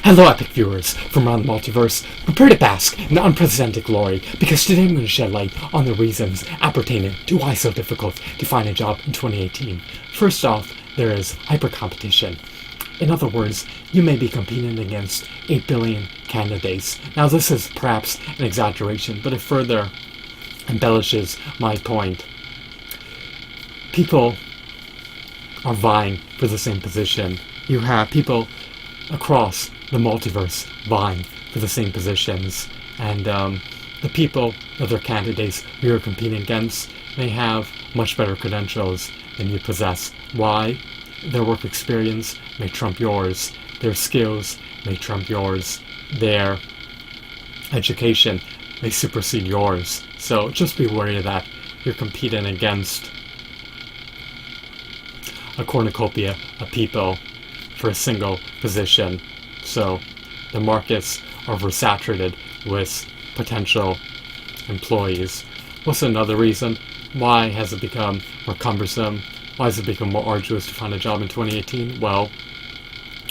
Hello, epic viewers from around the multiverse. Prepare to bask in unprecedented glory, because today I'm going to shed light on the reasons appertaining to why it's so difficult to find a job in 2018. First off, there is hyper-competition. In other words, you may be competing against 8 billion candidates. Now, this is perhaps an exaggeration, but it further embellishes my point. People are vying for the same position. You have people across the multiverse vying for the same positions, and the people, other candidates who you're competing against, may have much better credentials than you possess. Why? Their work experience may trump yours, their skills may trump yours, their education may supersede yours. So just be wary of that. You're competing against a cornucopia of people for a single position. So the markets are oversaturated with potential employees. What's another reason? Why has it become more cumbersome? Why has it become more arduous to find a job in 2018? Well,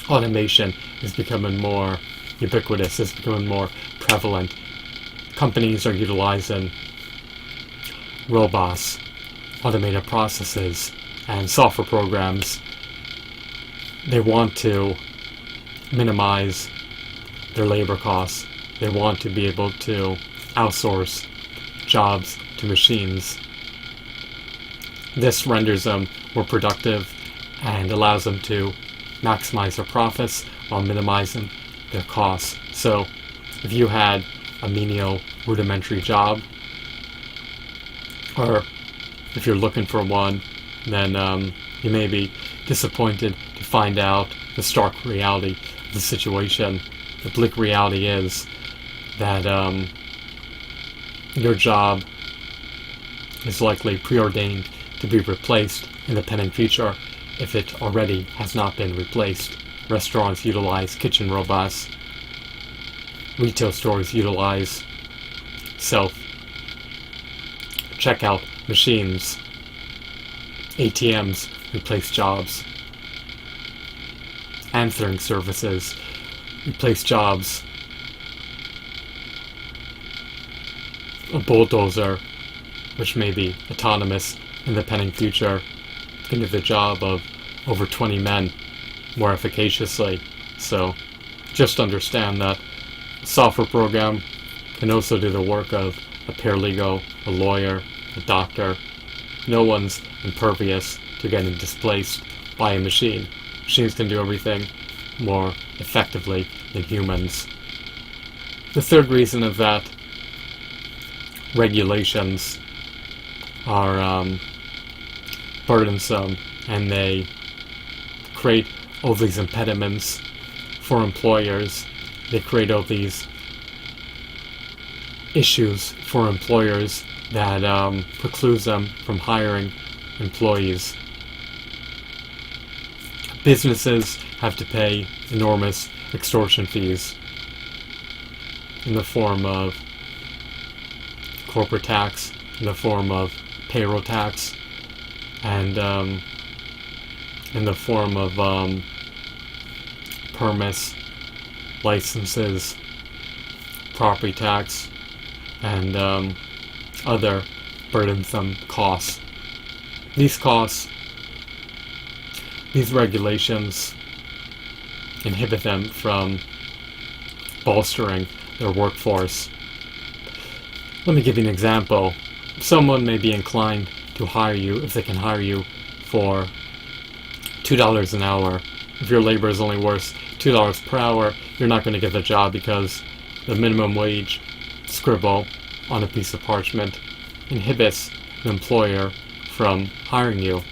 automation is becoming more ubiquitous, it's becoming more prevalent. Companies are utilizing robots, automated processes, and software programs. They want to minimize their labor costs. They want to be able to outsource jobs to machines. This renders them more productive and allows them to maximize their profits while minimizing their costs. So if you had a menial, rudimentary job, or if you're looking for one, then you may be disappointed to find out the stark reality of the situation. The bleak reality is that your job is likely preordained to be replaced in the pending future if it already has not been replaced. Restaurants utilize kitchen robots. Retail stores utilize self-checkout machines. ATMs replace jobs. Answering services replace jobs. A bulldozer, which may be autonomous in the pending future, can do the job of over 20 men more efficaciously. So just understand that a software program can also do the work of a paralegal, a lawyer, a doctor. No one's impervious to getting displaced by a machine. Machines can do everything more effectively than humans. The third reason is that regulations are burdensome, and they create all these impediments for employers. They create all these issues for employers that precludes them from hiring employees. Businesses have to pay enormous extortion fees in the form of corporate tax, in the form of payroll tax, and in the form of permits, licenses, property tax, and other burdensome costs. These regulations inhibit them from bolstering their workforce. Let me give you an example. Someone may be inclined to hire you if they can hire you for $2 an hour. If your labor is only worth $2 per hour, you're not going to get the job because the minimum wage scribble on a piece of parchment inhibits the employer from hiring you.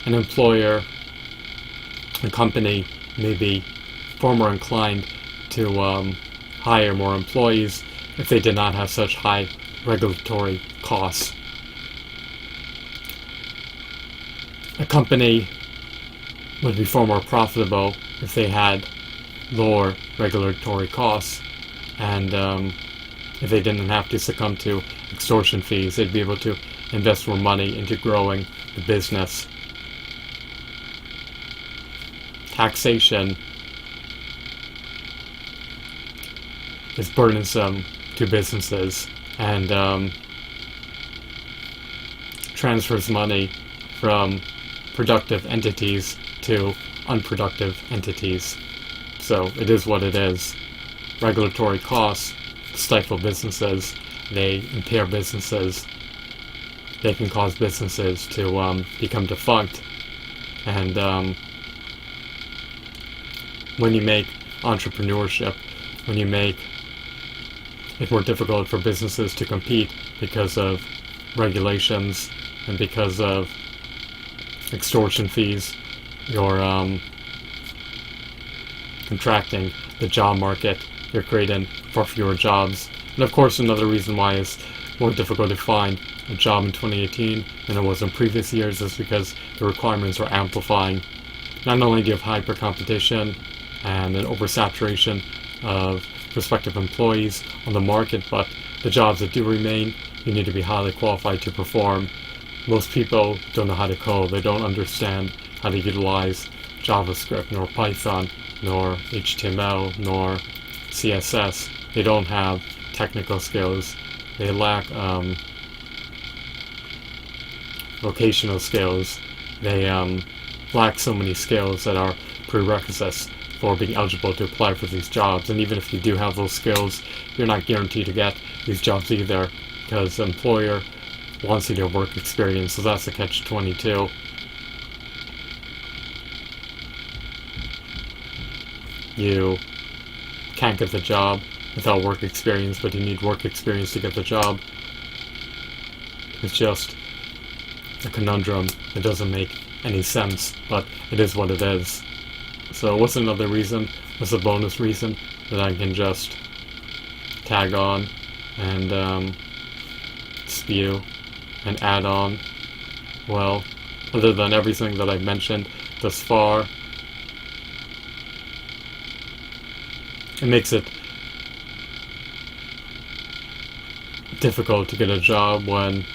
An employer, a company, may be far more inclined to hire more employees if they did not have such high regulatory costs. A company would be far more profitable if they had lower regulatory costs, and if they didn't have to succumb to extortion fees, they'd be able to invest more money into growing the business. Taxation is burdensome to businesses and transfers money from productive entities to unproductive entities. So it is what it is. Regulatory costs stifle businesses, they impair businesses, they can cause businesses to become defunct. And when you make entrepreneurship, when you make it more difficult for businesses to compete because of regulations and because of extortion fees, you're contracting the job market, you're creating far fewer jobs. And of course another reason why it's more difficult to find a job in 2018 than it was in previous years is because the requirements are amplifying. Not only do you have hyper competition and an oversaturation of prospective employees on the market, but the jobs that do remain, you need to be highly qualified to perform. Most people don't know how to code, they don't understand how to utilize JavaScript, nor Python, nor HTML, nor CSS. They don't have technical skills. They lack vocational skills. They lack so many skills that are prerequisites for being eligible to apply for these jobs. And even if you do have those skills, you're not guaranteed to get these jobs either, because the employer wants you to have work experience, so that's a catch-22. You can't get the job without work experience, but you need work experience to get the job. It's just a conundrum. It doesn't make any sense, but it is what it is. So what's another reason? What's a bonus reason that I can just tag on and spew and add on? Well, other than everything that I've mentioned thus far, it makes it difficult to get a job when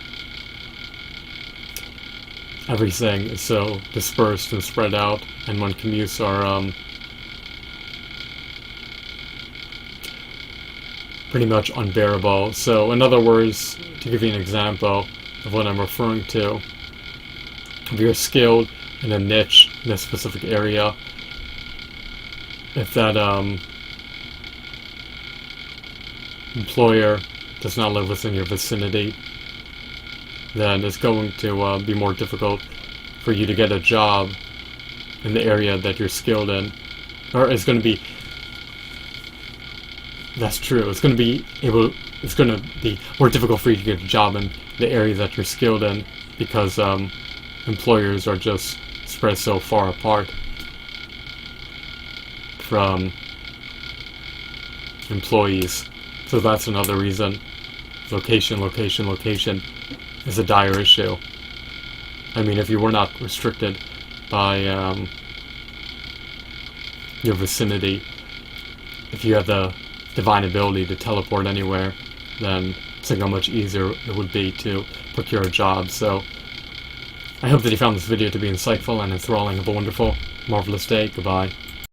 everything is so dispersed and spread out, and when commutes are pretty much unbearable. So in other words, to give you an example of what I'm referring to, if you're skilled in a niche, in a specific area, if that employer does not live within your vicinity, then it's going to be more difficult for you to get a job in the area that you're skilled in. Or it's going to be, that's true, it's going to be more difficult for you to get a job in the area that you're skilled in, because employers are just spread so far apart from employees. So that's another reason. Location is a dire issue. I mean, if you were not restricted by your vicinity, if you had the divine ability to teleport anywhere, then think how much easier it would be to procure a job. So I hope that you found this video to be insightful and enthralling. Have a wonderful, marvelous day. Goodbye.